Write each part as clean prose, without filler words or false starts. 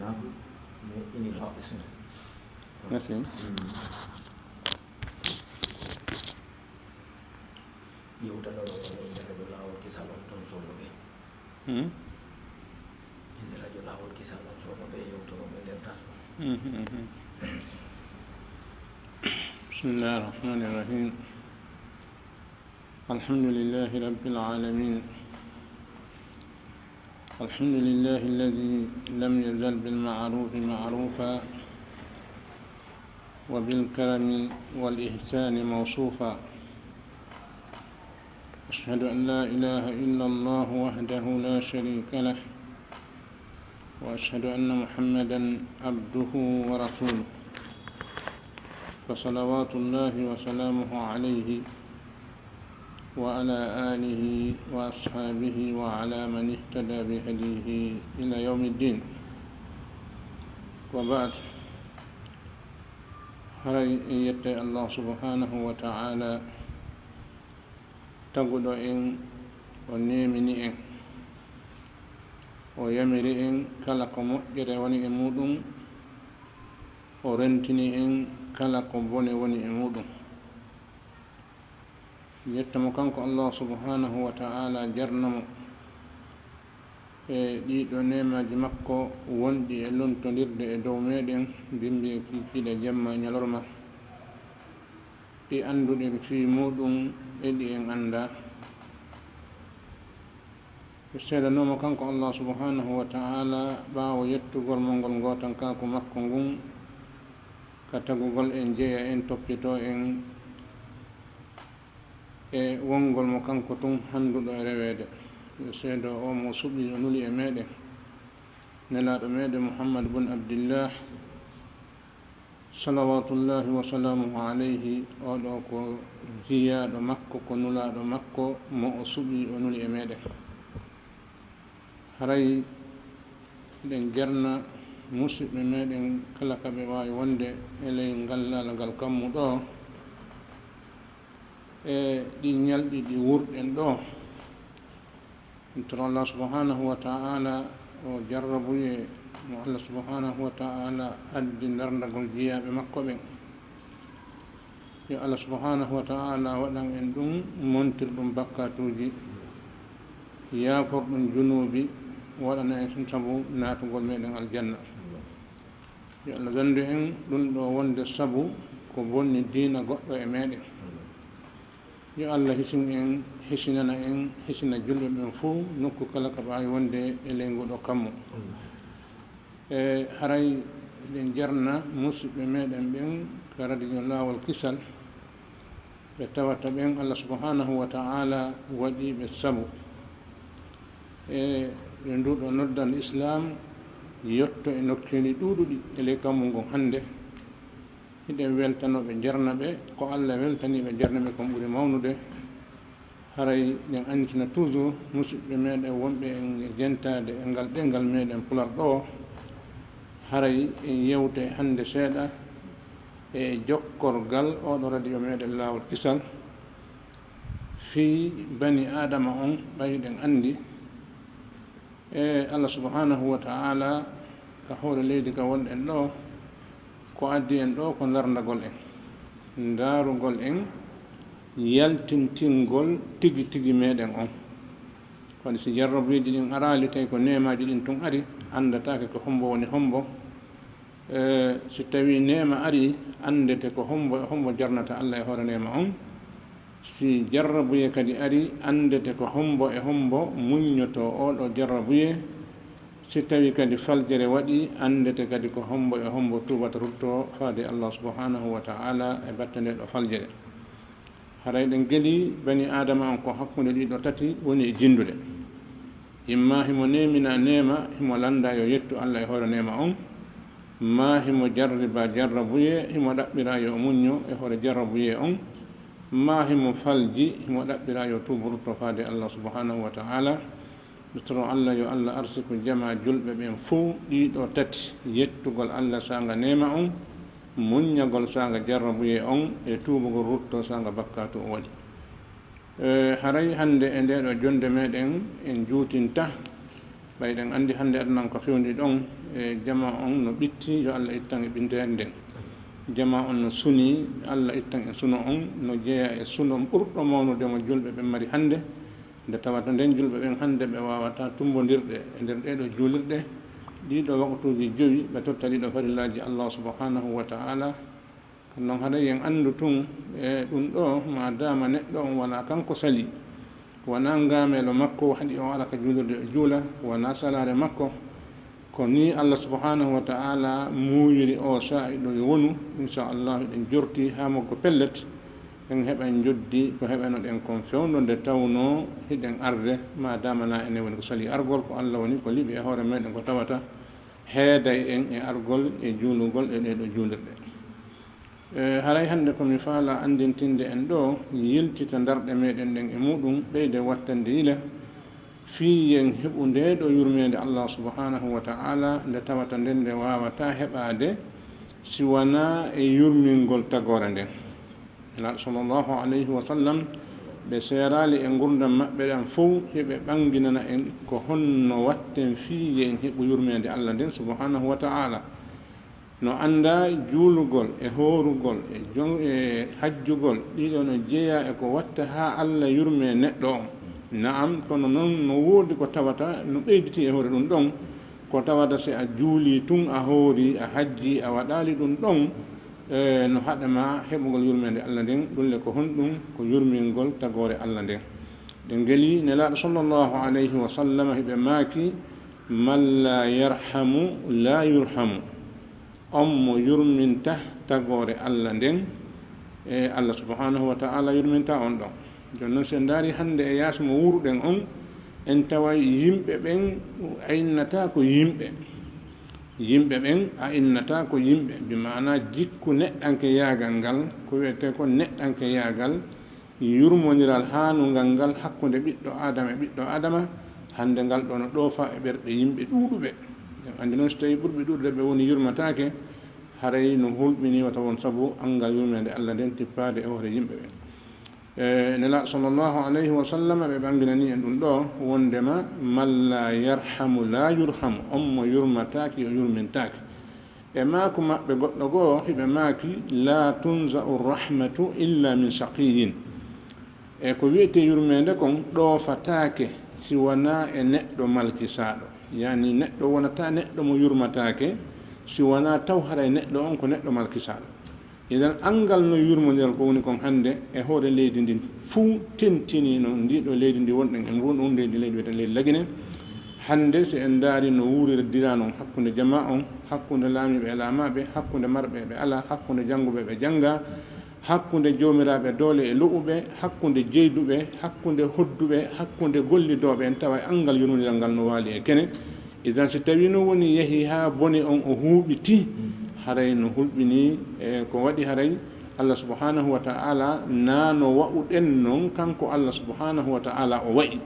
Naam, ini hak isna. Merci. Yewtano ɗo inde radio Lawol Kisal on toon sohla ɓe. Inde radio Lawol Kisal on sohla ɓe yewtono ɓe nder tan. Bismillah ar-Rahman ar-Rahim. Alhamdulillahi Rabbil Alamin. الحمد لله الذي لم يزل بالمعروف معروفا وبالكرم والإحسان موصوفا. أشهد أن لا إله إلا الله وحده لا شريك له وأشهد أن محمدا عبده ورسوله فصلوات الله وسلامه عليه وعلى آله وأصحابه وعلى من اهتدى بهديه إلى يوم الدين. وبعد، هاي يتي الله سبحانه وتعالى تقول إن ونيمني إن ويمري إن كلك مؤجر وني إمودم ورنتني إن كلك بني وني إمودم. yettamo kanko Allah subhanahu wa ta'ala jarnamo e ɗiɗo nemaji makko wonɗi e lontodirde e dow meɗen bimbi kikiɗe jamma ñalorma ɗi anduɗe fi muɗum e ɗi en anda. Seedanoma kanko Allah subhanahu wa ta'ala ɓawo yettugol mo ngol gotan kako makko ngun ka tagugol en jeeya en toppito en e wongol mo kanko tun handuɗo e rewede. Yo seedo o mo suɓi o nuli e meɗen nelaɗo meɗen Muhammad bun Abdillah salawatullahi wa salamuhu alayhi. Oɗo ko jiyaɗo makko ko nulaɗo makko mo o suɓi o nuli e meɗen. Haray ɗen jarna musidɓe meɗen kala kaɓe wawi wonde e ley ngal lalagal kammu ɗo e ɗi ñalɗi ɗi wurɗen ɗo. toro Allah subhanahu wa ta'ala o jarrabuye mo Allah subhanahu wa ta'ala addi darndagol jiyaɓe makko ɓen. Yo Allah subhanahu wa ta'ala waɗan en ɗum montirɗum bakkatuji yaforɗum junubi waɗana en sabu natugol meɗen aljanna. Yo Allah zandu en ɗum ɗo wonde sabu ko bonni diina goɗɗo e meɗen. Yo Allah hisin en hisinana en hisina julɓe ɓen fuu nokku kala ka ɓawi wonde e leygu ɗo kammu. E haray ɗen jarna musidɓe meɗen ɓen ka radio Lawol Kisal ɓe tawata ɓen Allah subhanahu wa ta'ala waɗiɓe sabu e ɓe nduɗo noddal islam yetto e nokkeli ɗuɗuɗi e ley kammu ngon hande. Hiɗen weltanoɓe jarna ɓe ko Allah weltaniɓe jarna ɓe kon ɓuuri mawnude. Haray ɗen anditina toujours musidɓe meɗen wonɓe en jentade e ngal ɗengal meɗen pular ɗo. Haray en yewte hande seeɗa e jokkorgal oɗo radio meɗen Lawol Kisal fi bani adama on ɓayɗen andi e Allah subhanahu wa ta'ala ka hoore leydi ka wonɗen ɗo ko addi en ɗo ko darndagol en darugol en yaltintingol tigi tigi meɗen on. Kono si jarrabuji ɗin arali tawi ko nemaji ɗin tun ari andatake ko hombo woni hombo. Si tawi nema ari andete ko hombo e hombo jarnata Allah e hoore nema on. Si jarrabuye kadi ari andete ko hombo e hombo muññoto oɗo jarrabuye. Si tawi kadi faljere waɗi andete kadi ko hombo e hombo tubata rutto faade Allah subhanahu wa ta'ala e battane ɗo faljere. Haray ɗen geli bani adama on ko hakkunde ɗiɗo tati woni e jindude. Imma himo nemina nema himo landa yo yettu Allah e hoore nema on, ma himo jarriba jarrabuye himo ɗaɓɓira yo muñño e hoore jarrabuye on, ma himo falji himo ɗaɓɓira yo tubu rutto faade Allah subhanahu wa ta'ala. Toro Allah yo Allah arsiku jama julɓe ɓen fuu ɗiɗo tati yettugol Allah sanga nema on, muññagol sanga jarrabuye on e tubugol rutto sanga bakkatu o waɗi. Haray hande e ndeɗo jonde meɗen en juutinta ɓayɗen anndi hannde adnan ko fewndi ɗon e jama on no ɓitti yo Allah ittan e ɓinteede nden jama on no suni Allah ittan e suno on no jeeya e suno ɓurɗo mawnude mo julɓe ɓen mari hannde nde tawata nden julɓe ɓen hannde ɓe wawata tumbondirɗe e nder ɗeɗo juulirɗe ɗiɗo waktuji joyi ɓe totta ɗiɗo farillaji Allah subhanahu wa ta'ala kono noon haɗa yen anndu tun e ɗum ɗo ma dama neɗɗo on wona kanko sali wona ngamelo makko haɗi o ala ka juulirde o juula wona salare makko ko ni Allah subhanahu wa ta'ala muuyiri o sa'i ɗo e wonu inchallahu ɗen jorti ha moggo pellet en heɓen joddi ko heɓeno ɗen kon fewndo nde tawno hiɗen arde ma damana ene woni ko sali argol ko Allah woni ko liɓi e hoore meɗen ko tawata heeday en e argol e juulugol e ɗeɗo juulirɗe haray hannde komi faala andintinde en ɗo yiltita darɗe meɗen ɗen e muɗum ɓeyde wattande yila fiyen heɓu nde ɗo yurmede Allah subhanahu wa ta'ala nde tawata nden nde wawata heɓade si wona e yurmingol tagore nden elaɗo sallllahu alayhi wa sallam ɓe seerali e gurdam maɓɓe ɗen fof heɓe ɓanginana en ko honno watten fiyen heɓu yurmede Allah nden subhanahu wa ta'ala no anda juulugol e horugol e hajjugol ɗiɗo no jeeya e ko watta ha Allah yurme neɗɗo on naam kono noon no woodi ko tawata no ɓeyditi e hoore ɗum ɗon ko tawata si a juuli tun a hoori a hajji a waɗali ɗum ɗon no haɗama heɓugol yurmede Allah nden ɗulle ko honɗum ko yurmingol tagore Allah nden ɗe ngeeli nelaɗo sallllahu alayhi wa sallam hiɓe maaki man la yarhamu la yurhamu on mo yurminta tagore Allah nden e Allah subhanahu wa ta'ala yurminta on ɗon joni noon sen daari hannde e yaasa mo wuruɗen on en tawa yimɓe ɓen a innata ko yimɓe ɓen a innata ko yimɓe bi mana jikku neɗɗanke yaagal ngal ko wiyete ko neɗɗanke yaagal yurmodiral haanungal ngal hakkude ɓiɗɗo adama e ɓiɗɗo adama hannde ngal ɗo no ɗoofa e ɓerɗe yimɓe ɗuuɗuɓe andi noon so tawi ɓurɓe ɗuuɗude ɓe woni yurmatake haray no hulɓini wata won sabu angal yurmede Allah nden tippade e hoore yimɓe ɓen nela sallllahu alayhi wa sallam ɓe ɓanginani en ɗum ɗo wondema man la yarhamu la yurhamu on mo yurmataki o yurmintaki e maako maɓɓe goɗɗo goo hiɓe maaki la tunza'u rahmatu illa min shaqiyin e ko wiyete yurmede kon ɗoofatake si wona e neɗɗo malkisaɗo yani neɗɗo wonata neɗɗo mo yurmatake si wona taw haray neɗɗo on ko neɗɗo malkisaɗo idan angal no yurmodiral ko woni kon hannde e hoore leydi ndin fuu tentini no ndiɗo leydi ndi wonɗen en won ɗum leydi wiyete leydi lagine hannde so en daari no wuurirdira noon hakkunde jama on hakkunde laamiɓe e laamaɓe hakkunde marɓe ɓe ala hakkunde jannguɓe ɓe jannga hakkunde joomiraɓe doole e lo'uɓe hakkunde jeyduɓe hakkunde hodduɓe hakkunde gollidoɓe en tawa angal yurmodiral ngal no waali e kene idan so tawi no woni yeehi ha bone on o huuɓiti haray no hulɓini e ko waɗi haray Allah subhanahu wa ta'ala naano wa'uɗen noon kanko Allah subhanahu wa ta'ala o wa'i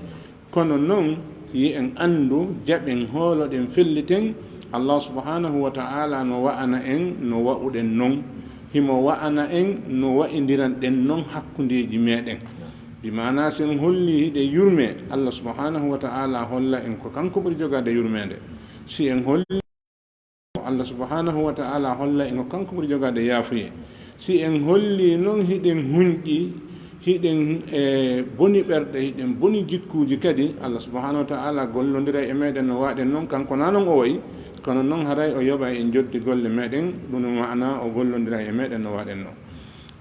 kono noon yi en anndu jaɓen hooloɗen felliten Allah subhanahu wa ta'ala no wa'ana en no wa'uɗen noon himo wa'ana en no wa'idiran ɗen noon hakkundeji meɗen bi mana sen holli hiɗe yurme Allah subhanahu wa ta'ala holla en ko kanko ɓuri jogade yurmede si en holli Allah subhanahu wa ta'ala holla en ko kanko ɓuri jogade yaafuye si en holli noon hiɗen hunƴi hiɗen boni ɓerɗe hiɗen boni jikkuji kadi Allah subhanahu wa ta'ala gollodira e meɗen no waɗen noon kanko na noon o wayi kono noon haray o yoɓa en joddi golle meɗen ɗum mana o gollodira e meɗen no waɗen noon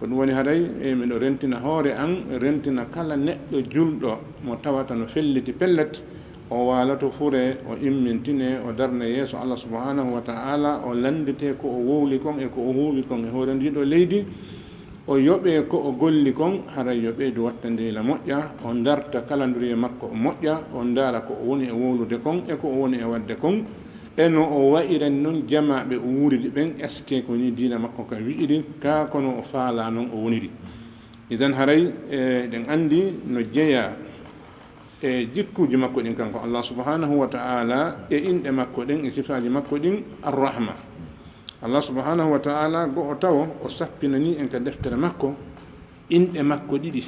ko ɗum woni haray miɗo rentina hoore an rentina kala neɗɗo julɗo mo tawata no felliti pellet o waalato fure o immintine o darna yeeso Allah subhanahu wa ta'ala o landite ko o wowli kon e ko o huuɓi kon e hoore ndiɗo leydi o yoɓe ko o golli kon haray yo ɓeydu wattandila moƴƴa o darta kalanduriye makko o moƴƴa o ndaara ko o woni e wowlude kon e ko o woni e wadde kon eno o wayiren noon jamaɓe o wuuridi ɓen est ce que ko ni diina makko ka wi'iri ka kono o faala noon o woniri idan haray ɗen andi no jeeya e jikkuji makko ɗin kanko Allah subhanahu wa ta'ala e inɗe makko ɗin e sifaji makko ɗin arrahma Allah subhanahu wa ta'ala go o tawo o sappinani en ka deftere makko inɗe makko ɗiɗi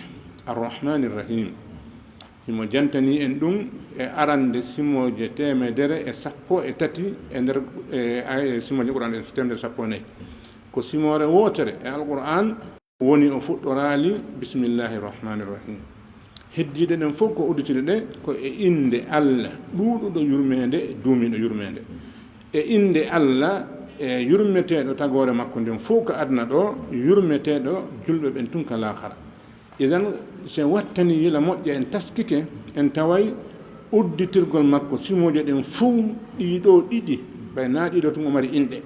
arrahmanir rahim himo jantani en ɗum e arande simoje temedere e sappo e tati e nder simoje qur'an e temedere sappo e nayyi ko simore wotere e alquran woni o fuɗɗorali bisimillahi rrahmani rrahim heddiɗe ɗen fof ko udditide ɗe ko e inde allah ɗuɗuɗo yurmede e duumiɗo yurmede e inde allah e yurmeteɗo tagore makko nden fof ko adna ɗo yurmeteɗo julɓe ɓen tun ka lahara idan se wattani yila moƴƴa en taskike en taway udditirgol makko simoje ɗen fof ɗiɗo ɗiɗi ɓay na ɗiɗo tun o mari inɗe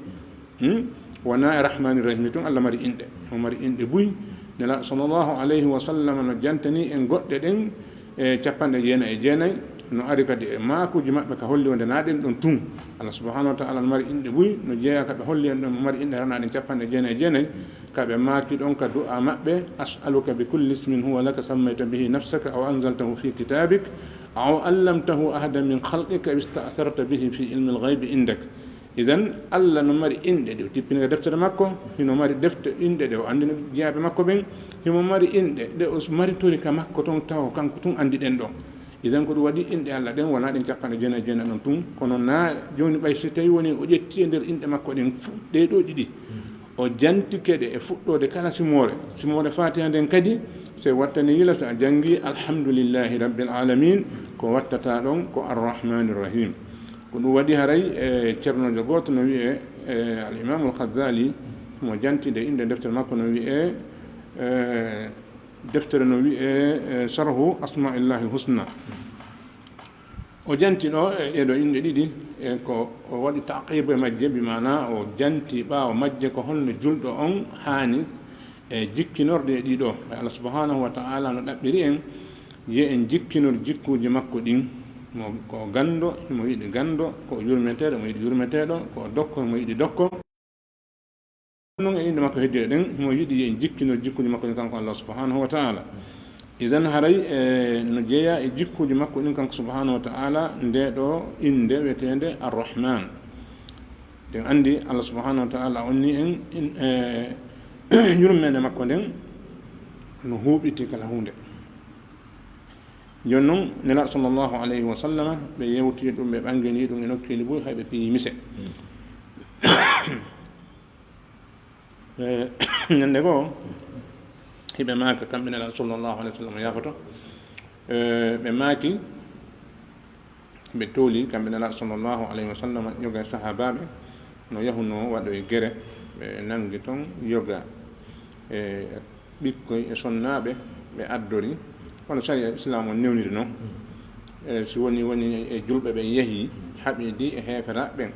wona e rahmani rahimi tun allah mari inɗe o mari inɗe buy nela sallllahu alayhi wa sallam no jantani en goɗɗe ɗen e 99 no ari kadi e makuji maɓɓe ka holli wonde naɗen ɗon tun allah subhanahu wa taala no mari inɗe ɓuy no jeeya kaɓe holli en ɗon mari inɗe haranaɗen 99 kaɓe maaki ɗon ka du'a maɓɓe as'aluka bi kulli ismin huwa laka sammayta bihi nafsaka aw anzaltahu fi kitabik aw allamtahu ahadan min khalqika ista'tharta bihi fi ilmi alghaybi indak idan allah no mari inɗe ɗe o tippiniga deftere makko hino mari defte inɗe ɗe o andina jeeyaɓe makko ɓen himo mari inɗe ɗe o maritori ka makko toon taw kanko tun andi ɗen ɗon idan ko ɗum waɗi inɗe allah ɗen wona ɗen 99 ɗon tun kono na joni ɓay so tawi woni o ƴetti e nder inɗe makko ɗen ɗeɗo ɗiɗi o jantikeɗe e fuɗɗode kala simore fatiha nden kadi so wattani yila so a jangi alhamdulillahi rabbil alamin ko wattata ɗon ko arrahmani rrahim ko ɗum waɗi haray e ceernojo goto no wiye alimamu alghazali mo jantide inde deftere makko no wiye deftere no wiye sarhu asmaillahi lhusna o janti ɗo e ɗeɗo inɗe ɗiɗi e ko o waɗi taqiba e majje bimana o janti ɓaawo majje ko holno julɗo on haani e jikkinorde e ɗiɗo e allah subhanahu wa taala no ɗaɓɓiri en ye en jikkinor jikkuji makko ɗin ko gando mo yiɗi gando ko yurmeteɗo mo yiɗi yurmeteɗo ko dokko mo yiɗi dokko noon e inde makko heddiɗe ɗen mo yiɗi ye en jikkinor jikkuji makko ɗin kanko allah subhanahu wa taala idan haray no jeeya e jikkuji makko ɗin kanko subhanahu wa taala nde ɗo inde wiyetede arrahman ɗen andi allah subhanahu wa taala onni en yurmede makko nden no huuɓiti kala hunde joni noon nelaɗo sallllahu alayhi wa sallam ɓe yewti ɗum ɓe ɓangini ɗum e nokkili boy hayɓe piyi mise ñande goo hiɓe maaka kamɓe nelaɗo sallllahu alayhi wa sallam yafoto ɓe maaki ɓe tooli kamɓe nelaɗo sallllahu alayhi wa sallam yoga sahabaɓe no yahuno waɗo e gere ɓe nangi toon yoga e ɓikkoy e sonnaɓe ɓe addori kono saria islam o newniri noon si woni e julɓe ɓe yeehi haɓidi e heeferaɓe ɓen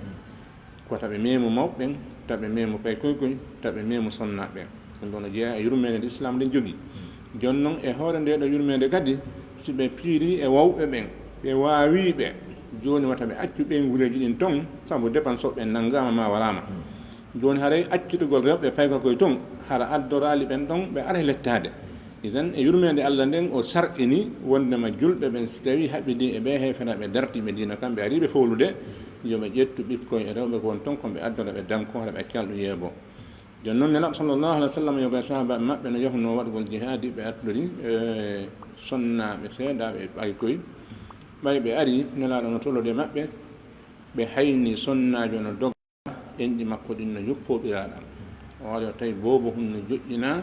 ko taɓe memo mawɓe taɓe memo pay koykoy taɓe memo sonnaɓe ɓen ɗum ɗo jeeya e yurmede nde islam ɗen jogui joni noon e hoore nde ɗo yurmede kadi si ɓe piiri e wawɓe ɓen ɓe wawiɓe joni wata ɓe accu ɓen gureji ɗin toon saabu dépense oɓe nanggama ma walama joni haaray accitugol rewɓe payko koye toon hara addorali ɓen ɗon ɓe ara lettade idan e yurmede allah nden o sarqini wondema julɓe ɓen so tawi haɓidi e ɓe heeferaɓe dartiɓe dina kamɓe ariɓe fowlude yoɓe ƴettu ɓikkoye e rewɓe ko won toon koɓe addora ɓe danko hara ɓe calɗo yeebo joni noon nelaɓo sallllahu alih wa sallam yoga sahabaɓe maɓɓe no yahuno waɗgol jihadi ɓe addori sonnaɓe seedaɓe ɓaykoye ɓay ɓe ari nelaɗo no tolode maɓɓe ɓe hayni sonnajo no dogga enɗi makko ɗin no yuppoɗiraɗam o waɗi o tawi boobo hum no joƴƴina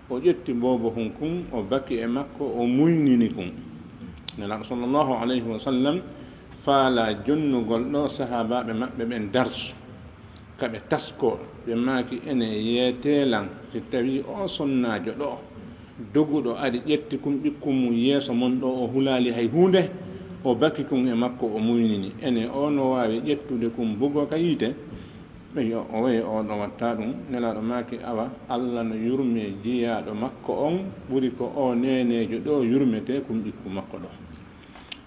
o ƴetti boobo hum kum o bakki e makko o muynini kum nelaɗo sallllahu alayhi wa sallam faala jonnugol ɗo sahabaɓe maɓɓe ɓen darsu kaɓe tasko ɓe maaki ene yeetelan si tawi o sonnajo ɗo doguɗo ari ƴetti kum ɓikkum mum yeeso mon ɗo o hulali hay hunde o bakki kum e makko o muynini ene o no wawi ƴettude kum bugo ka yiite ɓeyo o wayi o ɗo watta ɗum nelaɗo maaki awa allah no yurme jiyaɗo makko on ɓuri ko o nenejo ɗo yurmete kum ɓikku makko ɗo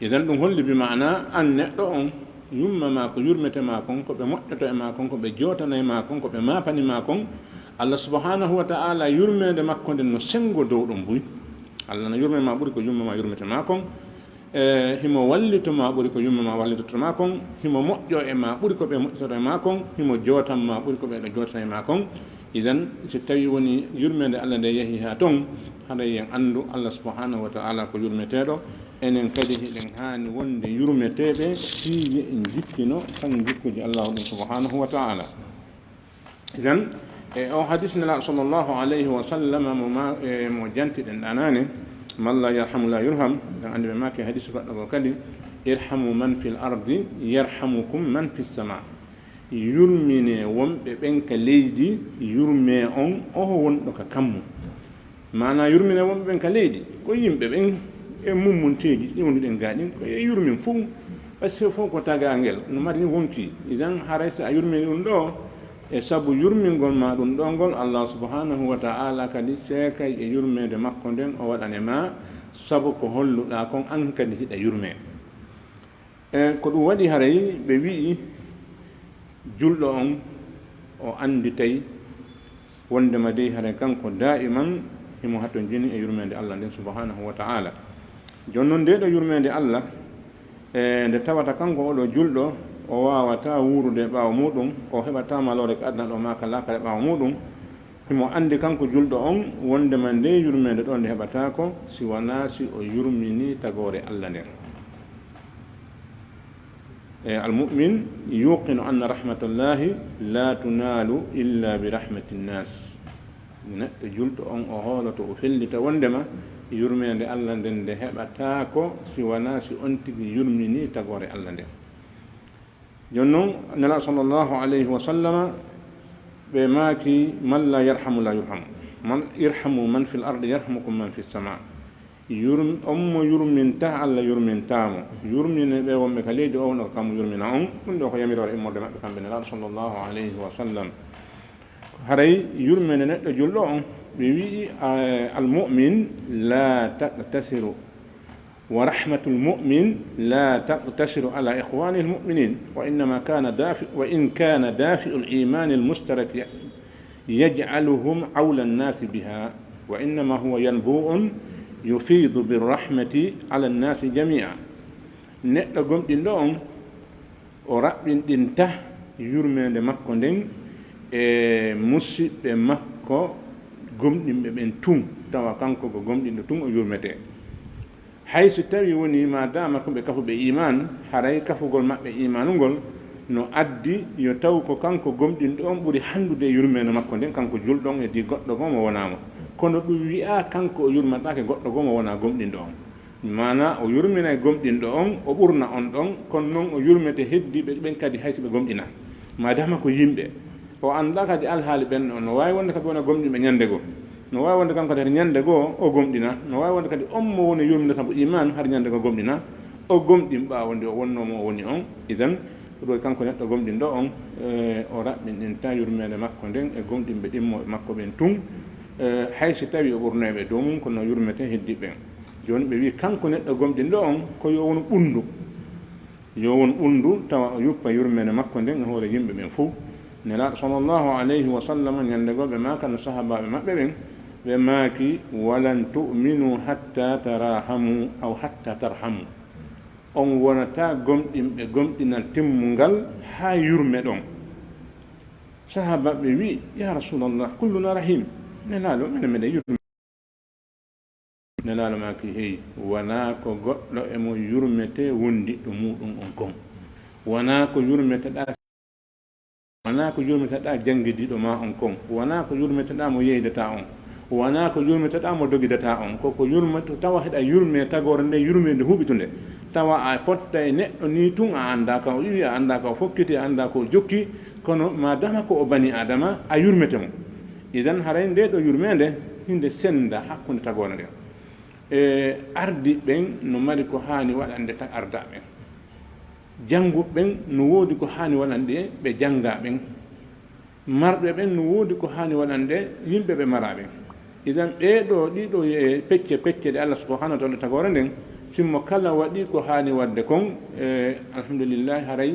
idan ɗum holli bi mana an neɗɗo on yumma ma ko yurmete ma kon ko ɓe moƴƴoto e ma kon ko ɓe jotana e ma kon ko ɓe mapani ma kon allah subhanahu wa taala yurmede makko nden no sengo dow ɗum buy allah no yurme ma ɓuri ko yumma ma yurmete ma kon himo wallito ma ɓuri ko yumma ma wallitoto ma kon himo moƴƴo e ma ɓuri ko ɓe moƴƴototo e ma kon himo jootan ma ɓuri ko ɓeɗo jootata e ma kon idan so tawi woni yurmede allah nde yeehi ha toon haɗa yen andu allah subhanahu wa taala ko yurmeteɗo enen kadi hiɗen haani wonde yurmeteɓe fiye en jikkino tan jikkuji allahu ɗum subhanahu wa taala. idan o hadis nela sallllahu alayhi wa sallam mo jantiɗen ɗanani man la yarhamu la yurham ɗen andi ɓe maki hadis goɗɗo go kadi irhamu man fi l ardi yarhamukum man fi sama. yurmine wonɓe ɓen ka leydi yurme on oho wonɗo ka kammu. mana yurmine wonɓe ɓen ka leydi ko yimɓe ɓen e mummunteji ɗiwnuɗen gaɗin ko e yurmin fuu par ce que fof ko tagangel no mari ni wonki. idan haray so a yurmini ɗum ɗo e sabu yurmingol ma ɗum ɗo ngol allah subhanahu wa ta'ala kadi seekay e yurmede makko nden o waɗane ma sabu ko holluɗa kon an kadi hiɗa yurme. e ko ɗum waɗi haray ɓe wi'i julɗo on o andi tawi wondema dey haray kanko da'iman himo hatto jini e yurmede allah nden subhanahu wa ta'ala. joni noon ndeɗo yurmede allah nde tawata kanko oɗo julɗo o wawata wurude ɓaawo muɗum o heɓata malore ko adna ɗo maka lakale ɓaawo muɗum himo andi kanko julɗo on wondema nde yurmede ɗo nde heɓata ko si wona si o yurmini tagore allah nden. almumin yuqinu anna rahmatullahi la tunalu illa bi rahmati nnas. neɗɗo julɗo on o hooloto o fellita wondema yurmede allah nden nde heɓata ko si wona si on tigi yurmini tagore allah nden. joni noon nela sallllahu alayhi wa sallama ɓe maaki man la yarhamu la yurhamu man irhamu man fi l ardi yarhamukum man fi sama. onmo yurminta allah yurmintamo. yurmine ɓe wonɓe ka leydi o wono ko kammo yurmina on. ɗum ɗo ko yamirore immorde maɓɓe kamɓe nelaɗo sallllahu alayhi wa sallam. haray yurmene neɗɗo julɗo on ɓe wii almumin la taqtasiru wa rahmatu lmumin la taqtasiru ala ihwani lmuminin wa innama kana wa in kana dafi'u limani almustarak yaj'aluhum awla nnasi biha wa innama huwa yanbu'un yufidu birrahmati ala nnasi jamia. neɗɗo gomɗinɗo on o raɓɓinɗinta yurmede makko nden e musidɓe makko gomɗinɓe ɓen tun tawa kanko ko gomɗinɗo tun o yurmete. hay so tawi woni ma dama ko ɓe kafuɓe iman haray kafugol maɓɓe imanu ngol no addi yo taw ko kanko gomɗinɗo on ɓuuri handude yurmede makko nden kanko julɗon e di goɗɗo goo mo wonamo. kono ɗum wi'a kanko o yurmatake goɗɗo goo mo wona gomɗinɗo on. mana o yurmina e gomɗinɗo on o ɓurna on ɗon kono noon o yurmete heddiɓe ɓen kadi hayso ɓe gomɗina madama ko yimɓe o anda kadi alhaali ɓen on no wawi wonde kadi wona gomɗinɓe ñande goo no wawi wonde kanko kadi ñande goo o gomɗina no wawi wonde kadi on mo woni yurmina sabo iman har ñande goo gomɗina o gomɗin ɓawonde o wonnomo o woni on. idan ɗo kanko neɗɗo gomɗinɗo on o raɓɓinɗinta yurmede makko nden e gomɗinɓe ɗimmoɓe makko ɓen tun hayso tawi o ɓurnoɓe dow mum kono yurmete heddiɓe. joni ɓe wi kanko neɗɗo gomɗinɗo on ko yo won ɓundu yo won ɓundu tawa o yuppa yurmede makko nden e hoore yimɓe ɓen fo. nelaɗo sallllahu alayhi wa sallam ñande goo ɓe maka no sahabaɓe maɓɓe ɓen ɓe maaki walan tu'minu hatta tarahamu aw hatta tarhamu. on wonata gomɗinɓe gomɗinal timmungal ha yurme ɗon. sahabaɓe wi ya rasulallah kulluna rahim. nelaɗo minen meɗe yurme. nelaɗo maki heyi wona ko goɗɗo emo yurmete wondiɗɗo muɗum on kon. wona ko yurmeteɗa wona ko yurmeteɗa jangguidiɗo ma on kon. wona ko yurmeteɗa mo yeydata on. wona ko yurmeteɗa mo dogidata on. koko yurmete tawa heɗa yurme tagore nde yurmede huɓitunde tawa a fotta e neɗɗo ni tun a anda ka o iwi a anda ka o fokkiti a anda ko jokki kono madama ko o bani adama a yurmete mo. idan haray nde ɗo yurmede hinde senda hakkude tagore nde. e ardi ɓen no mari ko hani waɗande tan arda ɓen. jannguɓe ɓen no woodi ko hani waɗande ɓe jannga ɓen. marɓe ɓen no woodi ko hani waɗande yimɓe ɓe maraɓe. idan ɓeɗo ɗiɗo e pecce pecce ɗe allah subhanahu wa taala tagore nden simmo kala waɗi ko hani wadde kon alhamdulillahi haray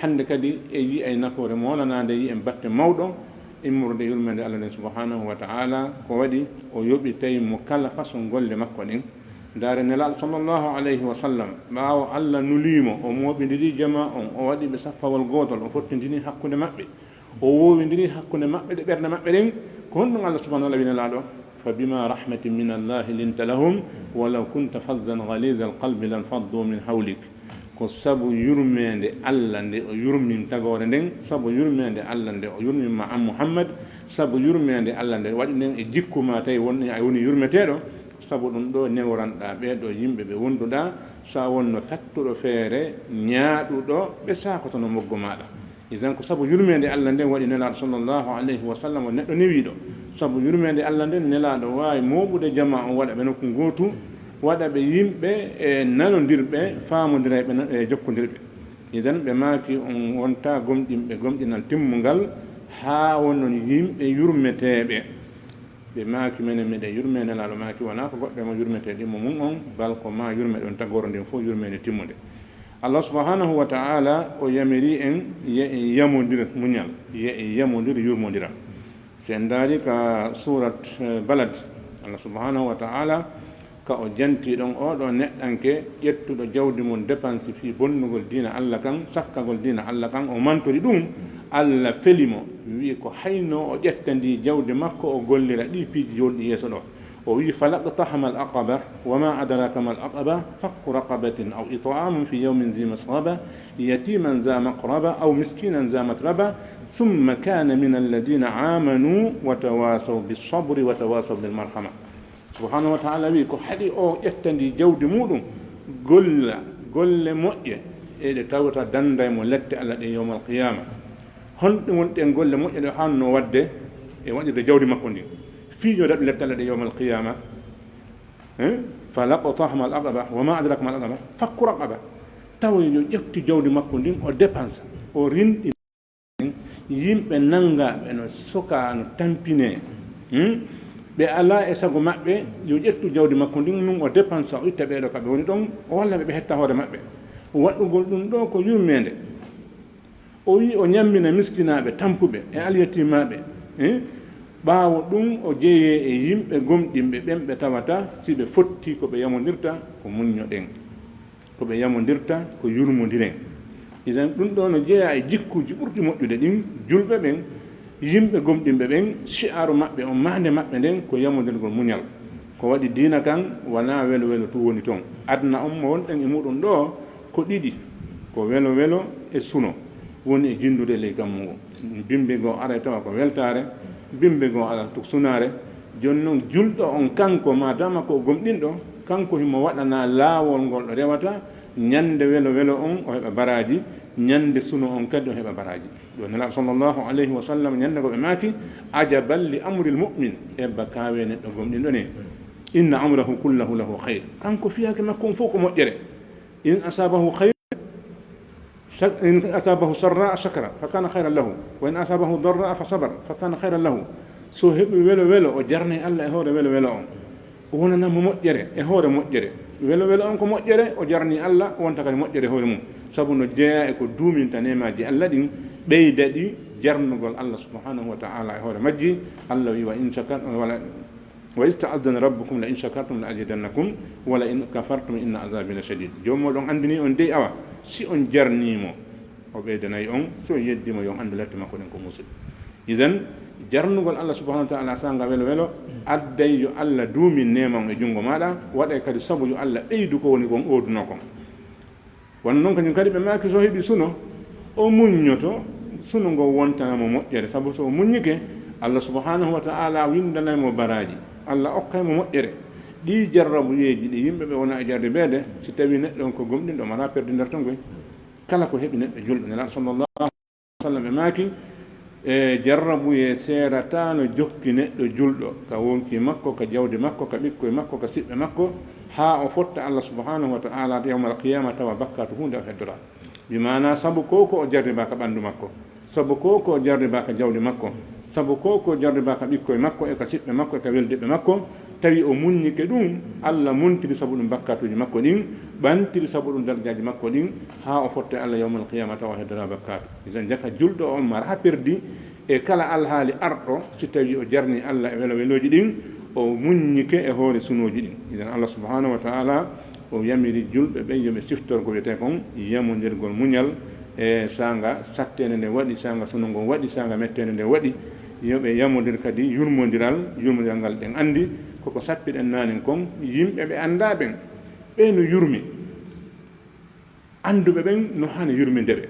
hande kadi e yi ay nafoore molanade yi en batte mawɗo immorde yurmede allah nden subhanahu wa taala ko waɗi o yoɓi tawi mo kala façon golle makko ɗen. daare nelaɗo sallllahu alayhi wa sallam ɓaawo allah nulimo o moɓidiri jama on o waɗi ɓe saffawol gotol o fottidini hakkude maɓɓe o wowidiri hakkude maɓɓe ɗe ɓerde maɓɓe ɗen ko honɗum allah subahanahu wa taala wi nelaɗo فبما رحمة من الله لنت لهم ولو كنت فظا غليظ القلب لانفضوا من حولك ko sabu yurmede Allah nde o yurmin tagore nden sabu yurmede Allah nde o yurmima an Muhammad sabu yurmede Allah nde waɗi nden e jikkuma tawi woni a woni yurmeteɗo sabu ɗum ɗo newranɗa ɓeɗo yimɓe ɓe wonduɗa sa wonno kattuɗo feere ñaaɗuɗo ɓe sakotono moggo maɗa idan ko sabu yurmede Allah nden waɗi nelaɗo sallllahu alayhi wa sallam o neɗɗo newiɗo sabu yurmede Allah nden nelaɗo wawi moɓude jama on waɗa ɓe nokku gotu waɗa ɓe yimɓe e nanodirɓe famodira ɓe jokkodirɓe idan ɓe maaki on wonta gomɗinɓe gomɗinal timmugal ha wonnon yimɓe yurmeteɓe ɓe maaki menen meɗen yurme nelaɗo maaki wona ko goɗɗe mo yurmete ɗimmo mum on bal ko ma yurmeɗe on tagoro ndin fof yurmede timmude Allah subhanahu wa ta'ala o yamiri en ye en yamodir muñal ye en yamodir yurmodira sen daari ka surat balad Allah subhanahu wa ta'ala ka o janti ɗon oɗo neɗɗanke ƴettuɗo jawdi mum dépense fi bonnugol dina Allah kan sakkagol dina Allah kan o mantori ɗum Allah felimo wi ko hayno o ƴettandi jawdi makko o gollira ɗi piiji jolɗi yeeso ɗo o wi falaqtahama al aqaba wama adraka ma al aqaba fakku raqabatin aw it'amun fi yawmin zi masraba yatiman za maqraba aw miskinan za matraba ثم كان من الذين آمنوا وتواصوا بالصبر وتواصوا بالمرحمة subhanahu wa ta'ala wi ko haɗi o ƴettandi jawdi muɗum golle moƴƴe eɗe tawata danda mo lette Allah ɗe yawmal qiyama honɗe wonɗen golle moƴƴe ɗe hanno wadde e waɗirde jawdi makko ndi fiijo daɗu lette Allah ɗe yawmal qiyama fa laqtahama al aqaba wa ma adraka ma al aqaba fakku raqaba taw yo ƴefti jawdi makko ndin o dépense o rinɗi yimɓe nangaɓe no soka no tampine ɓe ala e sago maɓɓe yo ƴettu jawdi makko ndin nun o dépense o itta ɓeɗo kaɓe woni ɗon o walla ɓe hetta hoore maɓɓe waɗɗugol ɗum ɗo ko yurmede o wi o ñammina miskinaɓe tampuɓe e alyatimaɓe ɓaawo ɗum o jeeye e yimɓe gomɗinɓe ɓen ɓe tawata si ɓe fotti ko ɓe yamodirta ko muññoɗen ko ɓe yamodirta ko yurmodiren iden ɗum ɗo no jeeya e jikkuji ɓurɗi moƴƴude ɗin julɓe ɓen yimɓe gomɗinɓe ɓen si'aru maɓɓe on mahde maɓɓe nden ko yamodirgol muñal ko waɗi diina kan wona welo welo tu woni toon adna on mo wonɗen e muɗum ɗo ko ɗiɗi ko welo welo e suno woni e jindude ley gammugo bimbi goo ara tawa ko weltare bimbi goo ala to sunare joni noon julɗo on kanko madama ko gomɗinɗo kanko himo waɗana laawol ngol ɗo rewata ñande welo welo on o heɓa baraji ñande suno on kadi o heɓa baraji ɗo nelaɗo sallllahu alayhi wa sallam ñande ko ɓe maaki ajaban li amril mu'min ebba kawe neɗɗo gomɗinɗo ne inna amrahu kullahu lahu hayr kanko fiyake makko on fof ko moƴƴere in asabahu hayr in asabahu sarra shakara fa kana hayran lahu wa in asabahu darra fa sabara fa kana hayran lahu so heɓi welo welo o jarne Allah e hoore welo welo on o wonanamo moƴƴere e hoore moƴƴere welo welo on ko moƴƴere o jarni Allah wonta kadi moƴƴere hoore mum sabu no jeeya e ko duuminta nemaji Allah ɗin ɓeyda ɗi jarnugol Allah subhanahu wa ta'ala e hoore majji Allah wi wa in shakartum wala wa ista'adana rabbukum la in shakartum la azidannakum wala in kafartum inna azabi la shadid jomoɗon andini on dey awa si on jarnimo o ɓeydanayi on so yeddimo yon andu lette makko ɗen ko musid iden jarnugol Allah subhanahu wa ta'ala sanga welo welo adday yo Allah duumin neman e jungo maɗa waɗa kadi sabu yo Allah ɓeydu ko woni kon oduno kon won noon kañum kadi ɓe maki so heeɓi suno o muññoto suno ngo wontanamo moƴƴere sabu so o muññike Allah subhanahu wa ta'ala windanaymo baraji Allah okkaymo moƴƴere ɗi jarrabuyeji ɗi yimɓe ɓe wona e jarde beede si tawi neɗɗo on ko gomɗinɗo mala perde nder ton koy kala ko heeɓi neɗɗo julɗo nelaɗo sallllahu alih wa sallam ɓe maaki e jarrabuye seerata no jokki neɗɗo julɗo ka wonki makko ka jawdi makko ka ɓikkoye makko ka siɓɓe makko ha o fotta Allah subhanahu wa ta'ala yawmal qiyama tawa bakkatu hunde o heddora bimana sabu ko o jarriba ka ɓandu makko sabu ko o jarriba ka jawdi makko sabu ko jarriba ka ɓikkoye makko e ka siɓɓe makko e ka weldiɓe makko tawi o muññike ɗum Allah muntiri sabu ɗum bakkatuji makko ɗin ɓantiri sabu ɗum darajaji makko ɗin ha o fotte Allah yawmal qiyama tawa heddora bakkatu isen jaka julɗo on mara ha perdi e kala alhaali arɗo si tawi o jarni Allah e welo weloji ɗin o muññike e hoore sunoji ɗin iden Allah subhanahu wa ta'ala o yamiri julɓe ɓen yoɓe siftor ko wiyete kon yamodirgol muñal e sanga sattene nde waɗi sanga suno ngon waɗi sanga mettene nde waɗi yoɓe yamodir kadi yurmodiral ngal ɗen andi koko sappiɗen nanen kon yimɓe ɓe annda ɓen ɓe no yurmi anduɓe ɓen no hani yurmindeɓe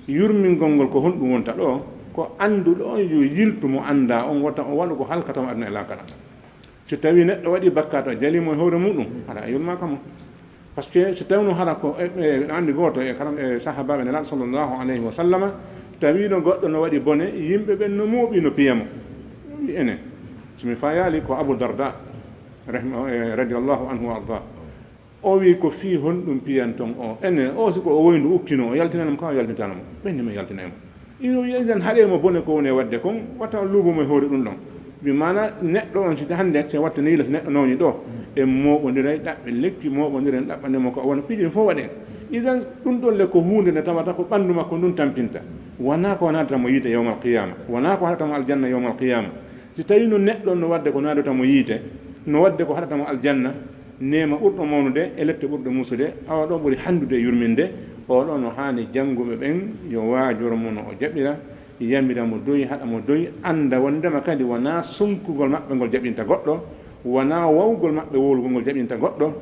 yurmingol ngol ko honɗum wonta ɗo ko anduɗo on yo yiltu mo anda on wata o waɗu ko halkatamo aduna e lakara so tawi neɗɗo waɗi bakkat o jalimo e hoore muɗum aɗa a yurmaka mo par ce que so tawno hara ko andi goto e sahabaɓe nelaɗo sallllahu alayhi wa sallama tawino goɗɗo no waɗi bone yimɓe ɓen no muuɓi no piyamo wi enen somi fayali ko abou darda radiallahu anhu wa arda o wi ko fii honɗum piyan ton o enen o siko o woyndu ukkino o yaltinanamo kaw yaltintanamo ɓennima yaltinaymo ino yen haɗemo bone ko woni e wadde kon watta luubomo e hoore ɗum ɗon mi mana neɗɗo on si hannde se watta nihila so neɗɗo nawni ɗo e moɓodira ɗaɓɓe lekki moɓodira en ɗaɓɓandemo ko wona piiɗin fof waɗen idan ɗum ɗon le ko hunde nde tawata ko ɓanndu makko ndun tampinta wona ko nadatamo yiite yawmal qiyama wona ko haɗatamo aljanna yawmal qiyama si tawi no neɗɗo no wadde ko nadatamo yiite no wadde ko haɗatamo aljanna nema ɓurɗo mawnude e lette ɓurɗo musude awa ɗo ɓuri handude yurminde oɗo no hani jannguɓe ɓen yo waajoro mum no o jaɓira yamira mo doyi haɗa mo doyi anda wondema kadi wona sunkugol maɓɓe ngol jaɓinta goɗɗo wona wawgol maɓɓe wowlugol ngol jaɓinta goɗɗo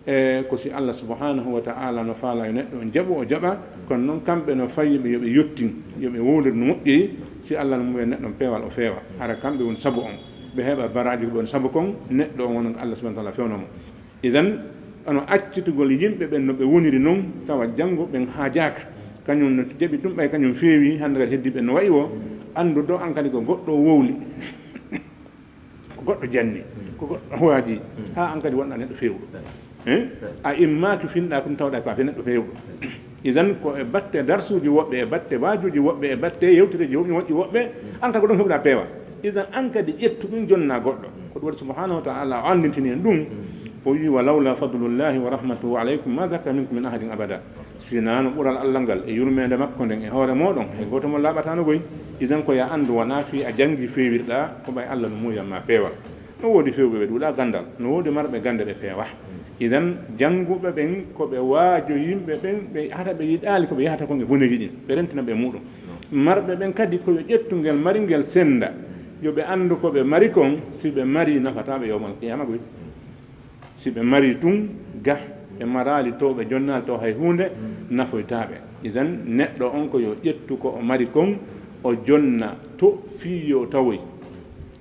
e ko si Allah subhanahu wa ta'ala no faala yo neɗɗo on jaɓu o jaɓa kono noon kamɓe no fayiɓe yoɓe yettin yoɓe wowlir no moƴƴiri si Allah no mumen neɗɗon peewal o feewa hara kamɓe woni sabu on ɓe heeɓa baraji ko ɓe woni sabu kon neɗɗo on wono Allah subhanahu wa ta'ala fewnomo idan ono accitugol yimɓe ɓen no ɓe woniri noon tawa janngo ɓen haajaka kañum no jaɓi ɗum ɓay kañum feewi hannde kadi heddiɓe no wayi o anndu ɗo an kadi ko goɗɗo wowli ko goɗɗo janni ko goɗɗo waaji ha an kadi wonɗa neɗɗo fewɗo a immaki finɗa kom tawɗa ko a fe neɗɗo fewɗo idan ko e batte darsuji woɓɓe e batte waajuji woɓɓe e batte yewtireji woɓɓe moƴƴi woɓɓe an kadi ko ɗum heɓɗa peewa idan an kadi ƴettu ɗum jonna goɗɗo ko ɗum waɗi subhanahu wa ta'ala o andintini en ɗum o wi wa lawla fadlullahi wa rahmatuhu alaykum ma zakka minkum min ahadin abada sinano ɓural allah ngal e yurmede makko nden e hoore moɗon hay goto mo laaɓatano goy idan ko ya andu wona fi a janggi fewirɗa ko ɓay allah no muyatma peewa no woodi fewɓe ɓe ɗuuɗa gandal no woodi marɓe gande ɓe peewa idan jannguɓe ɓen ko ɓe waajo yimɓe ɓen ɓe hata ɓe yiɗaali ko ɓe yahata kon e boneji ɗin ɓe rentina ɓe muɗum marɓe ɓen kadi koɓe ƴettungel mari ngel senda yo ɓe anndu ko ɓe mari kon si ɓe mari nafataɓe yawmal qiyama goy si ɓe mari tun ga ɓe marali to ɓe jonnali to hay hunde nafoytaɓe idan neɗɗo on ko yo ƴettu ko o mari kon o jonna to fiyo tawoy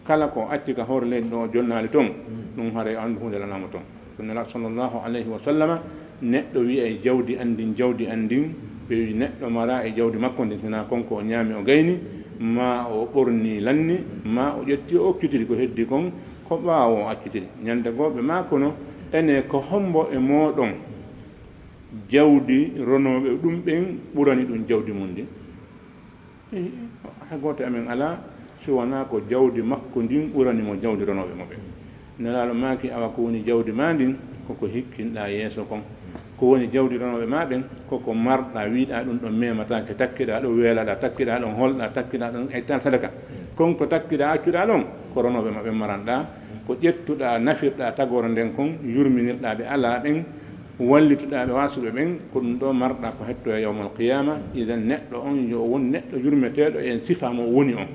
kala ko acci ka hoore leydi ɗo o jonnali toon ɗum haara yo anndu hunde lanamo toon nela sallllahu alayhi wa sallama neɗɗo wiya e jawdi andin ɓe wi neɗɗo mara e jawdi makko ndin sina konko o ñaami o gayni ma o ɓorni lanni ma o ƴetti o okkitiri ko heddi kon ko ɓaawo o accitiri ñande gooɓe ma kono ene ko hombo e mooɗon jawdi ronooɓe ɗum ɓen ɓurani ɗum jawdi mum ndi hay gooto amen alaa so wonaa ko jawdi makko ndin ɓuranimo jawdi ronooɓe mo ɓen nelaaɗo maaki awa ko woni jawdi ma ndin koko hikkinɗaa yeeso kon ko woni jawdi ronooɓe ma ɓen koko marɗa wiiɗaa ɗum ɗon memataake takkiɗaa ɗo weelaɗaa takkiɗaa ɗon holɗaa takkiɗaa ɗon e tan sadaka kon ko takkiɗaa accuɗaa ɗon ko ronooɓe ma ɓen maranɗaa ko ƴettuɗaa nafirɗaa tagore nden kon yurminirɗaa ɓe alaa ɓen wallituɗaa ɓe waasuɓe ɓen ko ɗum ɗo marɗaa ko hetto e yawmal qiyama iden neɗɗo on yo won neɗɗo yurmeteeɗo en sifa mo woni on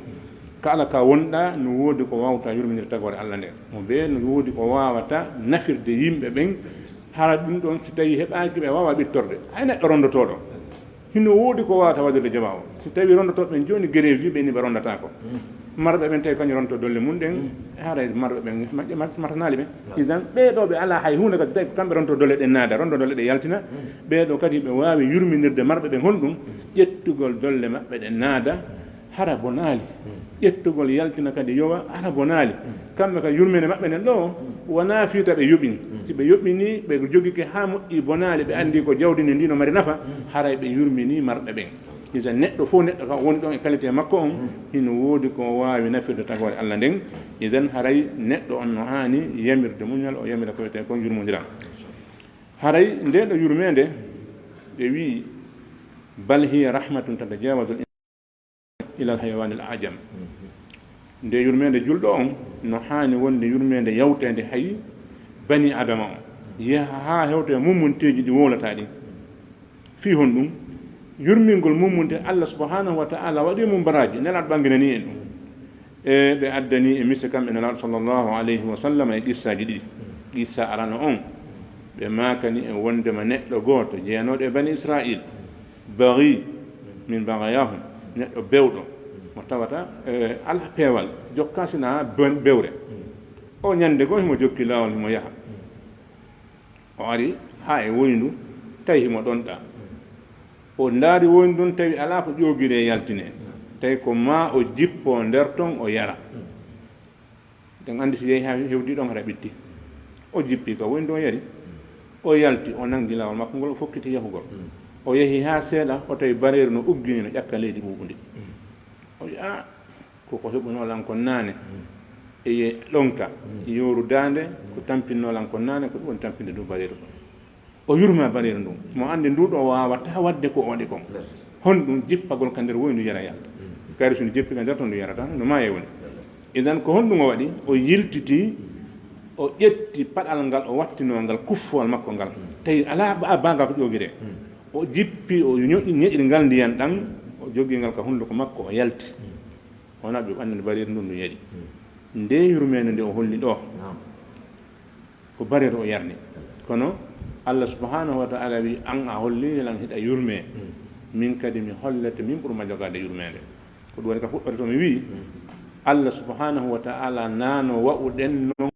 kala ka wonɗaa no woodi ko wawta yurminir tagore allah nden mo ɓe no woodi ko waawata nafirde yimɓe ɓen hara ɗum ɗon si tawi heɓaaki ɓe wawa ɓittorde hay neɗɗo rondotoɗo hino woodi ko wawata waɗirde jama o si tawi rondotoɓe ɓen joni guérévi ɓe ni ɓe rondata ko marɓe ɓen tawi kañum ronto dolle mum ɗen haara marɓe ɓen matanali ɓen idan ɓeeɗo ɓe ala hay hunde kadi tawi kamɓe ronto dolle ɗe naada ronto dolle ɗe yaltina ɓeeɗo kadi ɓe wawi yurminirde marɓe ɓen honɗum ƴettugol dolle maɓɓe ɗe naada hara bonali ƴettugol yaltina kadi yowa hara bonali kamɓe kadi yurmene maɓɓe nen ɗo wona fiita ɓe yoɓin si ɓe yoɓini ɓe jogike ha moƴƴi bonali ɓe andi ko jawdini ndino mari nafa haray ɓe yurmini marɓe ɓen isa neɗɗo fof neɗɗo ka woni ɗon e qualité makko on hino woodi ko wawi nafirde tagore allah nden iden haray neɗɗo on no hani yamirde muñal o yamira ko wiyete kon yurmodiran haray ndeɗo yurmede ɓe wi bal hiya rahmatun tatajawazu ila alhayawani al ajam nde yurmede julɗo on no hani wonde yurmede yawtede hay bani adama o yaha ha hewte mummunteji ɗi wolata ɗin fi hon ɗum yurmingol mummunte allah subhanahu wa ta'ala waɗi mum baraji nelaɗo ɓanginani en ɗum e ɓe addani e mise kamɓe nelaɗo sallllahu alayhi wa sallam e qissaji ɗiɗi qissa arano on ɓe makani e wondema neɗɗo gooto jeenoɗo e bani israil bari min bagayahum neɗɗo bewɗo mo tawata ala peewal jokkasina bewre o ñande goo himo jokki laawol himo yaha o ari ha e woyndu tawi himo ɗonɗa o ndaari woyndu ɗum tawi ala ko ƴoogire yaltine tawi ko ma o jippo nder ton o yara ɗen anndi so yehi ha hewdi ɗon hata ɓitti o jippi ka woyndu o yari o yalti o nangi laawol makko ngol o fokkiti yahugol o yehi ha seeɗa o tawi bareeru no uggini no ƴakka leydi ɓuuɓundi o wi a koko heɓunolan kon naane eye ɗonka yoru daande ko tampinnolan kon naane ko ɗum woni tampinde ɗum bareeru ɗon o yurma bareeru ndun mo anndi nduɗo wawata wadde ko waɗi kon hon ɗum jippagol ka nder woyndu yara yalta kadi so ndu jippi ka nder ton ndu yarata no maaye woni idan ko honɗum o waɗi o yiltiti o ƴetti paɗal ngal o wattino ngal kuffowal makko ngal tawi ala bagal ko ƴoogire o jippi o ñeƴiri ngal ndiyan ɗan o jogii ngal ka hunduko makko o yalti wona ɓe ɓannde bareeru ndun ndu yaɗi nde yurmede nde o holli ɗo ko bareeru o yarni kono allah subhanahu wa taala wi an a hollilan hiɗa yurme min kadi mi hollete min ɓurma jogade yurmede ko ɗum waɗi ka fuɗɗode to mi wi allah subhanahu wa taala naano wa'uɗen noon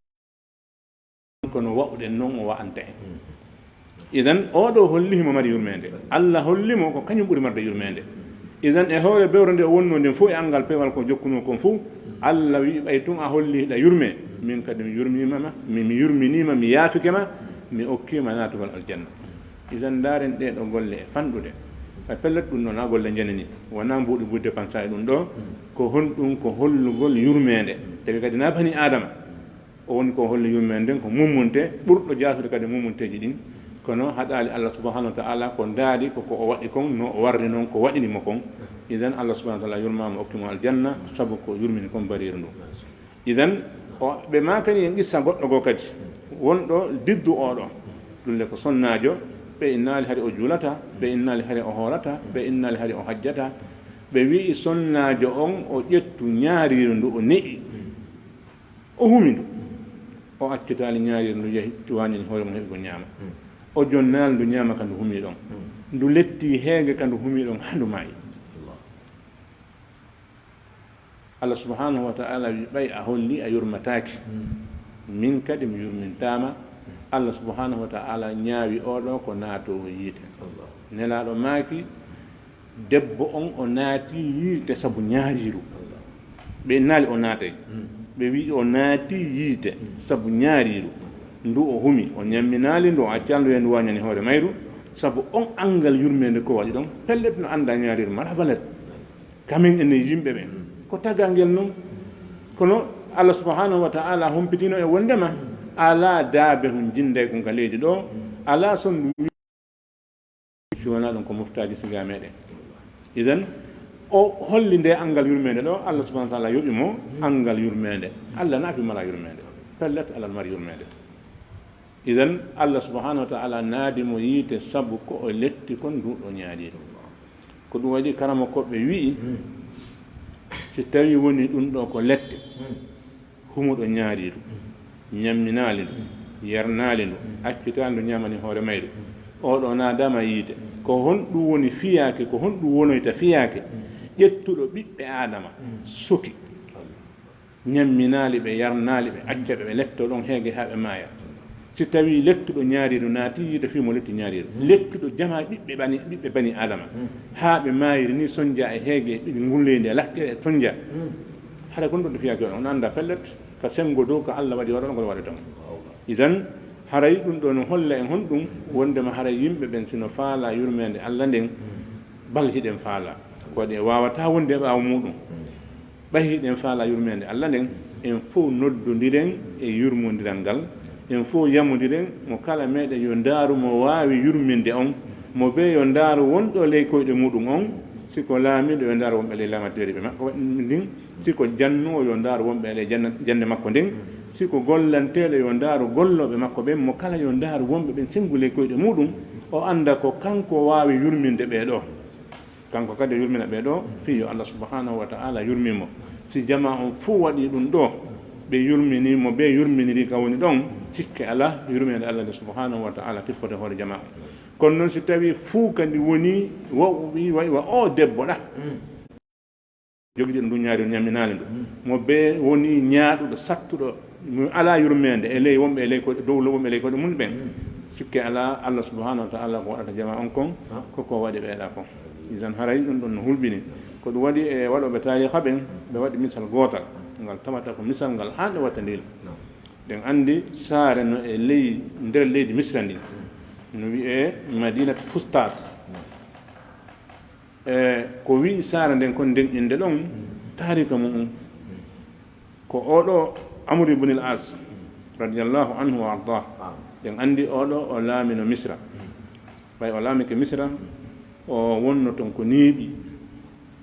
kono wa'uɗen noon o wa'anta en idan oɗo holli himo mari yurmede allah hollimo ko kañum ɓuri marde yurmede idan e hoore bewre nde o wonno nden fof e angal pewal ko jokkuno kon fof allah wi ɓay tun a holli hiɗa yurme min kadi mi yurmimama mi yurminima mi yaafikema mi okkima natugol aljanna idan daren ɗeɗo golle e fanɗude a pellet ɗum noon a golle jenani wona mbuɗi budde pensa e ɗum ɗo ko honɗum ko hollugol yurmede tawi kadi na bani adama o woni ko holli yurmede nden ko mummunte ɓurɗo jasude kadi mummunteji ɗin kono haɗali allah subahanahu wa taala ko daari koko o waɗi kon no o warri noon ko waɗinimo kon idan allah subahana wa taala yurmama okkimo aljanna saabu ko yurmini kon bariru ndu idan ɓe makani en qissa goɗɗo goo kadi wonɗo diddu oɗo ɗulle ko sonnajo ɓe innali haade o juulata ɓe innali haade o hoorata ɓe innali haade o hajjata ɓe wii sonnajo on o ƴettu ñaariru ndu o neƴi o humi ndu o accitali ñaariru ndu yehi cuwañini hoore mum heɓi ko ñaama o jonnaali ndu ñaama ka ndu humi ɗon ndu letti heege ka ndu humi ɗon ha ndu maayi allah subhanahu wa taala wi ɓay a holli a yurmataaki min kadi mi yurmintama allah subhanahu wa taala ñaawi oɗo ko naatowo yiite nelaɗo maaki debbo on o naati yiite sabu ñaariru ɓe naali o naatay ɓe wi o naati yiite sabu ñaariru ndu o humi o ñamminaali ndu o accalndu e ndu wañani hoore mayru sabu on angal yurmede ko waɗi ɗon pellet no annda ñaariru mara balet kamin ene yimɓe ɓen ko tagal ngel noon kono allah subhanahu wa taala humpitino e wondema ala daabe hum jinde kon ka leydi ɗo ala son ɗum si wona ɗum ko moftaji siga meɗen idan o holli nde angal yurmede ɗo allah subahana taala yoɓimo angal yurmede allah naafi mala yurmede pellet allah mari yurmede idan allah subhanahu wa taala naadimo yiite sabu ko o letti kon nduɗo ñaaɗiɗo ko ɗum waɗi karama koɓe wii si tawi woni ɗum ɗo ko lette humuɗo ñaariɗu ñamminaali ndu yernaali ndu accitaali ndu ñamani hoore mayru oɗo naadama yiide ko honɗum woni fiyaake ko honɗum wonoyta fiyaake ƴettuɗo ɓiɓɓe adama soki ñamminaali ɓe yarnaali ɓe acca ɓe ɓe letto ɗon heege haa ɓe maaya si tawi lettuɗo ñaariɗo naati yiide fimo letti ñaariɗo lettuɗo jama ɓiɓɓe bani adama haa ɓe maayiri ni soñdia e heege ɓiɗi ngulleyndi e lakke e soñdia haɗa gonɗo ɗo fiyaake on annda pellet ka sengo dow ko allah waɗi waɗa ɗon kono waɗi tan idan haray ɗum ɗo no holla en honɗum wondema haray yimɓe ɓen sino faala yurmede allah nden balhiɗen faala ko waɗi e wawata wonde e ɓaawa muɗum ɓahiɗen faala yurmede allah nden en fof noddodiren e yurmodiral ngal en fof yamodiren mo kala meɗen yo ndaaru mo waawi yurminde on mo ɓe yo ndaaru wonɗo ley koyɗe muɗum on siko laamiɗo yo ndaaru wonɓe ley lamateeri ɓe makko ndin siko jannuo yo ndaaru wonɓe ley jande makko ndin siko gollanteɗo yo ndaaru golloɓe makko ɓen mo kala yo ndaaru wonɓe ɓen sengu ley koyɗe muɗum o annda ko kanko waawi yurminde ɓeeɗo kanko kadi yurmina ɓeeɗo fi yo allah subhanahu wa taala yurmimo si jama on fuu waɗi ɗum ɗo ɓe yurminimo ɓe yurminiri ka woni ɗon sikke ala yurmede allah de subhanahu wa taala tippode hoore jama on kono noon si tawi fuu kadi woni wi wa o debbo ɗa jogiɗi ɗo duñaari o ñamminali ndu mo ɓe woni ñaaɗuɗo sattuɗo ala yurmede e ley wonɓe e ley koɗe dow wonɓe e ley koɗe mun ɓen sikke ala allah subhanahu wa taala ko waɗata jama on kon koko waɗi ɓeeɗa kon isan haray ɗum ɗon no hulɓini ko ɗum waɗi e waɗoɓe tariha ɓen ɓe waɗi misal gootal ngal tawata ko misal ngal hanɗe watta ndil ɗen anndi saare no e ley nder leydi misra ndi no wiye madinat fustat ko wi saare nden kon nden inde ɗon tarika mum ko oɗo amru ibnul as radiallahu anhu wa ardah ɗen anndi oɗo o laamino misra ɓay o laamike misra o wonno toon ko niiɓi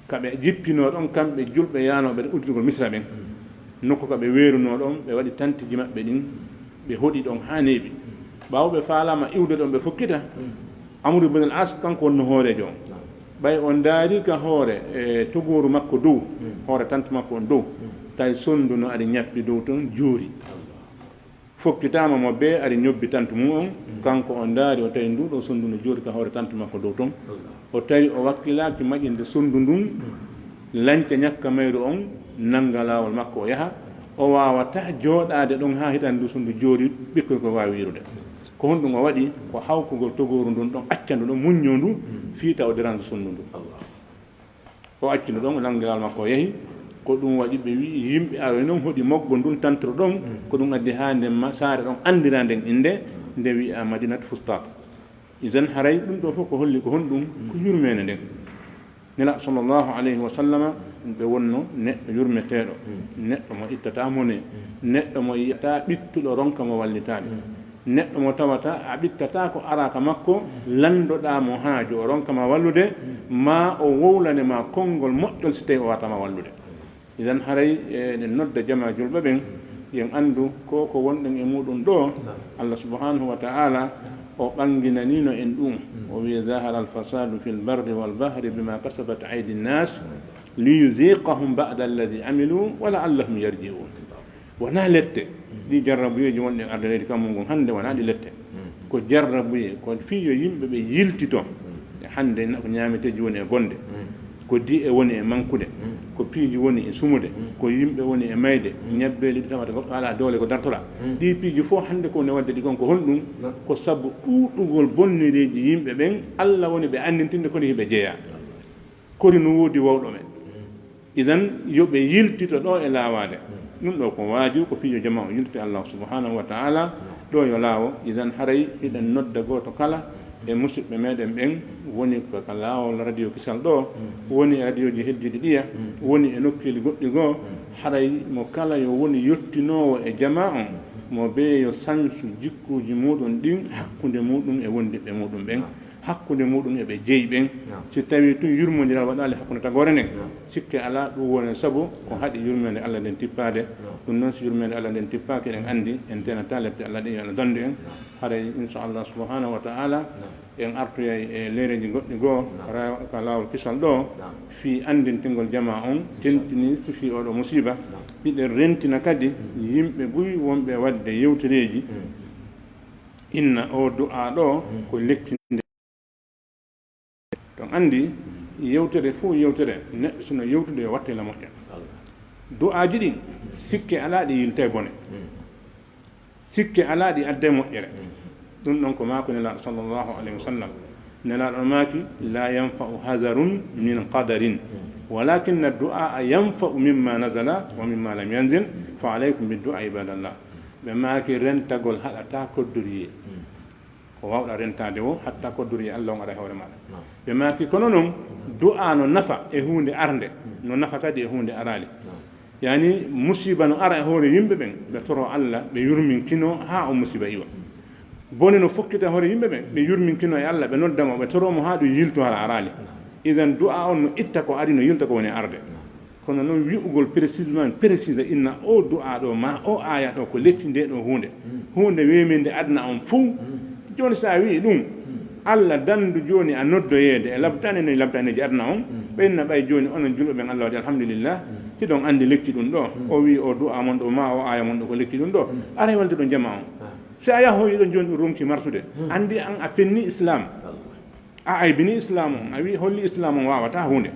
kaɓe jippino ɗon kamɓe julɓe yanoɓe ɗe udditugol misra ɓen nokku kaɓe weeruno ɗon ɓe waɗi tantiji maɓɓe ɗin ɓe hoɗi ɗon ha neeɓi ɓawɓe faalama iwde ɗon ɓe fokkita amadou ibn al as kanko wonno hoorejo on ɓay on daari ka hoore e togoru makko dow hoore tante makko on dow tawi sondu no aɗa ñappi dow toon juuri fokkitama mo be aɗa ñobbi tante mum on kanko on daari o tawi nduɗo sondu no joori ka hoore tante makko dow toon o tawi o wakkilaki maƴinde sondu ndun lañca ñakka mayru on nanga lawol makko o yaaha o wawata jooɗade ɗon ha hitande ndu sondu joori ɓikkoy ko wawi wirude ko honɗum o waɗi ko hawkugol togoru ndun ɗon accandu ɗon muñño ndu fiita o dérange sondu ndu o accindu ɗon o nanga lawol makko o yeehi ko ɗum waɗi ɓe wi yimɓe aroy noon hoɗi moggo ndun tantoro ɗon ko ɗum addi ha nden saare ɗon andira nden inde nde wiya madinat fustat isen haray ɗum ɗo fof ko holli ko honɗum ko yurmede nden nela sallllahu alayhi wa sallama ɓe wonno neɗɗo yurmeteɗo neɗɗo mo ittata mone neɗɗo mo yiyata ɓittuɗo ronka mo wallitaɓe neɗɗo mo tawata a ɓittata ko araka makko landoɗa mo haajo o ronkama wallude ma o wowlane ma konngol moƴƴol si tawi o watama wallude iden haray ɗe nodda jama julɓe ɓen yen andu ko wonɗen e muɗum ɗo allah subhanahu wa ta'ala o ɓanginanino en ɗum o wi zahara alfasadu fi lbarri walbahri bima kasabat aydi nnas liyuziqahum bada alladi amilu wa laallahum yarjiun wona lette ɗi jarrabuyeji wonɗen arde leydi kammu ngon hannde wona ɗi lette ko jarrabuye ko fiyo yimɓe ɓe yiltito hannde ko ñameteji woni e bonde ko di e woni e mankude ko piiji woni e sumude ko yimɓe woni e mayde ñabbeeli ɗi tawata goɗɗo ala doole ko dartoɗa ɗi piiji fof hannde ko ne wadde ɗi kon ko honɗum ko sabu ɗuɗɗugol bonnireji yimɓe ɓen allah woni ɓe anndintinde koni hiɓe jeeya kori no woodi wawɗo men idan yoɓe yiltito ɗo e laawade ɗum ɗo ko waaju ko fiijo jama o yiltite allahu subhanahu wa taala ɗo yo laawo idan haray hiɗen nodda gooto kala e musidɓe meɗen ɓen woni ko laawol radio kisal ɗo woni e radio ji heddiɗi ɗiya woni e nokkuji goɗɗi goo haray mo kala yo woni yettinowo e jama on mo ɓe yo sansu jikkuji muɗum ɗin hakkude muɗum e wondiɓɓe muɗum ɓen hakkude muɗum eɓe jeeyi ɓen si tawi tun yurmodiral waɗali hakkude tagore nden sikke ala ɗum woni sabu ko haɗi yurmede allah nden tippade ɗum noon so yurmede allah nden tippaki eɗen andi en tenata lette allah ɗi ana dondu en haray inchallah subhanahu wa taala en artoya e leereji goɗɗi goo ka laawol kisal ɗo fi andintingol jama on tentini so fi oɗo musiba ɓiɗen rentina kadi yimɓe ɓuy wonɓe wadde yewtereji inna o du'a ɗo ko lekkinde ton andi yewtere fof yewtere neɗɗo sono yewtude yo watte la moƴƴa du'aji ɗin sikke ala ɗi yilte bone sikke ala ɗi adde moƴƴere ɗum ɗon ko maako nelaɗo sallllahu alayhi wa sallam nelaɗo maaki la yanfa'u hadarun min qadarin walakinna du'a yanfa'u mimma nazala wa mimma lam yanzil fa alaykum bidu'a ibadallah ɓe maaki rentagol haɗata koddoriye ko wawɗa rentade o hatta koddoriye allah on aɗa hewre maɗa ɓe maaki kono noon du'a no nafa e hunde arde no nafa kadi e hunde arali yani musiba no ara e hoore yimɓe ɓen ɓe toro allah ɓe yurminkino ha o musiba iwa bone no fokkita hoore yimɓe ɓen ɓe yurminkino e allah ɓe noddamo ɓe toromo ha ɗum yilto hala arali idan du'a on no itta ko ari no yilta ko woni arde kono noon wi'ugol précisement précise inna o du'a ɗo ma o aya ɗo ko lekki nde ɗo hunde weminde adna on fuu joni sa wi ɗum allah dandu joni a noddoyede e labtane no labtaneji adna on ɓenna ɓay joni onon julɓe ɓen allah waɗi alhamdulillah hiɗon andi lekki ɗum ɗo o wi o du'a mon ɗo ma o aya mon ɗo ko lekki ɗum ɗo ara walde ɗo jama on si a yahoyiɗo joni ɗo rumki martude andi an a penni islam a aybini islam on a wi holli islam on wawata hunde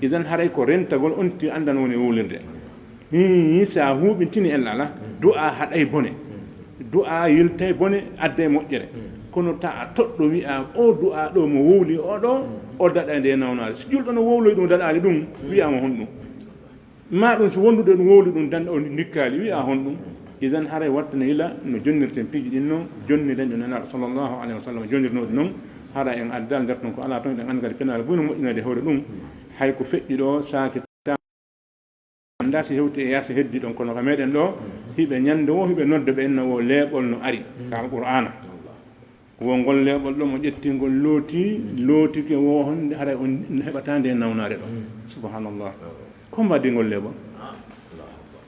idan haray ko rentagol onti andan woni wowlirde sa huɓintini en ala du'a haɗay bone du'a yiltay bone adde moƴƴere kono ta a toɗɗo wi'a o du'a ɗo mo wowli o ɗo o daɗa nde nawnade so julɗo no wowloy ɗum daɗali ɗum wiyama hon ɗum ma ɗum so wondude ɗum wowli ɗum dan o nikkali wi'a hon ɗum idan haray wattane hila no jonnirten piiji ɗin noon jonniren ɗo nenaɗo sallllahu alayhi wa sallam jonnirnoɗi noon hara en addal nder ton ko ala toon ɗen andi kadi penal boy no moƴƴinade hoore ɗum hay ko feƴƴi ɗo saaki anda si hewti e yarsi heddi ɗon kono ka meɗen ɗo hiɓe ñande o hiɓe nodde ɓe enno o leeɓol no ari ka alqur'ana wongol leeɓol ɗo mo ƴettingol lootike wo honde haray on heɓata nde nawnade ɗo subhanallah ko mbaddingol leeɓol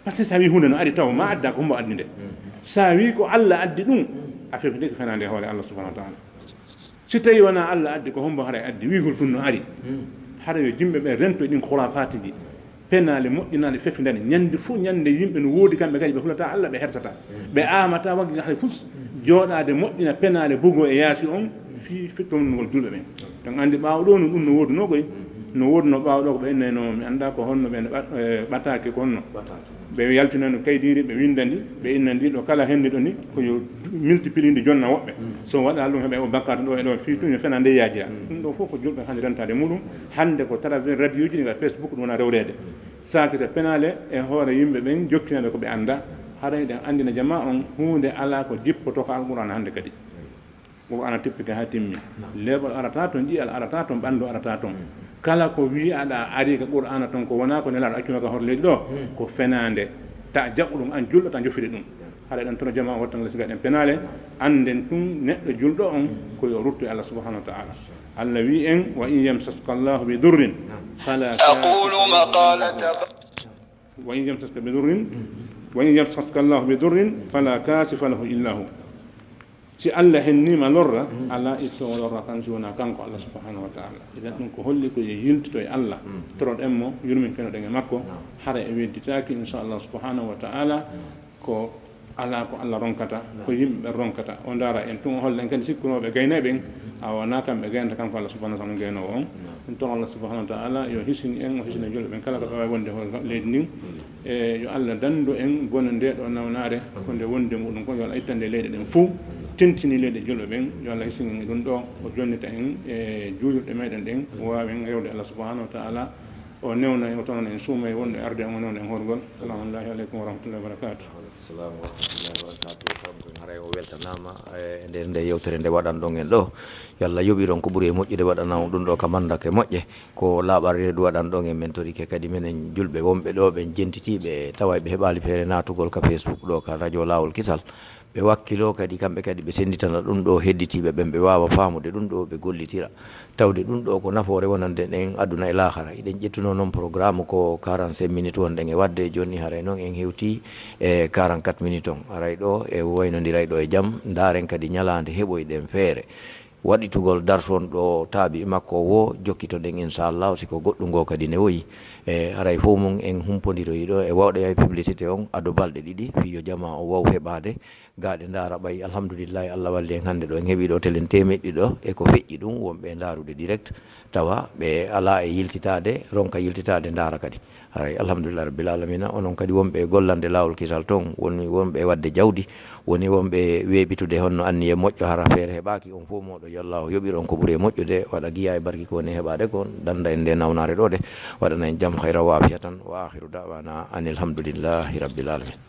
par ce que sa wi hunde no ari taw ma adda ko hombo addi nde sa wi ko allah addi ɗum a fefide ko fenande hoore allah subahanahu wa taala si tawi wona allah addi ko hombo haray addi wigol tun no ari hara yo jimɓe ɓe rento ɗin khurafati ji penale moƴƴinade fefidane ñande fo ñande yimɓe no woodi kamɓe kadi ɓe hulata allah ɓe hersata ɓe amata waggi hay fus jooɗade moƴƴina penale bugo e yaasi on fi fittomnugol julɓe ɓen donc andi ɓawɗo no ɗum no woduno koy no woduno ɓawɗo ko ɓe innayno mi anda ko honno ɓe ɓatake ko honno ɓe yaltinano kaydiri ɓe windandi ɓe innandi ɗo kala henndi ɗo ni koyo multipliede jonna woɓɓe so waɗa ɗum heɓe o bakkata ɗo e ɗo fi tuño fena nde yajira ɗum ɗo fof ko julɓe hande rentade muɗum hande ko travers radio ji ɗiga facebook ɗum wona rewrede sakita penale e hoore yimɓe ɓen jokkinade ko ɓe anda haray ɗen andina jama on hunde ala ko jippoto ko alqur'ana hande kadi ko ana tippike ha timmi leɓol arata toon ƴiyal arata toon ɓanndu arata toon kala ko wi aɗa ari ka qur'ana toon ko wona ko nelaɗo accunaka hoto leydi ɗo ko fenande ta jaɓu ɗum an julɗo ta joffide ɗum haɗa ɗen tono jama wattan lesiga ɗen penale anden tun neɗɗo julɗo on koyo rutto e allah subahanahu wa taala allah wi en wa in yamsaska llahu bi durrin fala aqulu maqalata wa in yamsaska bi durrin wa in yamsaska llahu bi durrin fala kasifa lahu illa hu si allah hennima lorra ala ittowo lorra kan si wona kanko allah subahanahu wa taala idan ɗum ko holli ko yiltito e allah toroɗen mo yurmin kenoɗen e makko hara e wedditaki inchallah subahanahu wa taala ko ala ko allah ronkata ko yimɓe ronkata o dara en tun o holla en kadi sikkunoɓe gaynaɓe en a wona kamɓe gaynata kanko allah subahanahu wa taala gaynowo on ɗum ton allah subahanahu wa taala yo hisini en o hisina julɓe ɓen kala ko ɓe wawi wonde ho leydi ndin e yo allah dandu en bone nde ɗo nawnare ko nde wonde muɗum ko yo allah ittande leyɗe ɗen fou tentini leyɗe julɓe ɓen yo allah hisini ɗum ɗo o jonnita en e juulirɗe meɗen ɗen wawen rewde allah subahanahu wa taala o newna o tonon en suuma e wonɗo arde o newna en horgol salamullahi aleykum wa rahmatullahi wa barakatuh assalamu warahmatullahi wabarakatuh kam ɗum haray o weltanama e nder nde yewtere nde waɗanɗon en ɗo yo allah yoɓiron ko ɓuuri e moƴƴude waɗanama ɗum ɗo kam andake moƴƴe ko laaɓarde ndu waɗanɗon en min torike kadi minen julɓe wonɓe ɗo ɓe jentitiɓe tawa ɓe heɓali feere natugol ka facebook ɗo ka radio lawol kisal ɓe wakkilo kadi kamɓe kadi ɓe senditana ɗum ɗo hedditiɓe ɓen ɓe wawa famude ɗum ɗo ɓe gollitira tawde ɗum ɗo ko nafoore wonande ɗen aduna e lahara eɗen ƴettuno noon programme ko 45 minutes wonɗen e wadde joni haray noon en hewti e 44 minutes on aray ɗo e waynodiray ɗo e jaam daren kadi ñalande heɓoyɗen feere waɗitugol darson ɗo taabi makko wo jokkitoɗen inchallah siko goɗɗungo kadi ne woyi e haray fof mum en humpodiroyi ɗo e wawɗe hay publicité on ado balɗe ɗiɗi fiyo jama o waw heɓade gaɗe daara ɓay alhamdoulillahi allah walli en hannde ɗo en heeɓi ɗo telen temeɗɗi ɗo eko feƴƴi ɗum wonɓe daarude direct tawa ɓe ala e yiltitade ronka yiltitade daara kadi haray alhamdulillah rabbil alamina onon kadi wonɓe gollande lawol kisal toon woni wonɓe wadde jawdi woni wonɓe weeɓitude honno anniye moƴƴo hara feere heɓaki on fof moɗo yo allah yoɓiron ko ɓuuri e moƴƴude waɗa giya e barki ko woni heɓade ko danda en nde nawnare ɗo de waɗana en jaam hayra wa afiya tan wa akhiru dawana anilhamdoulillahi rabbil alamin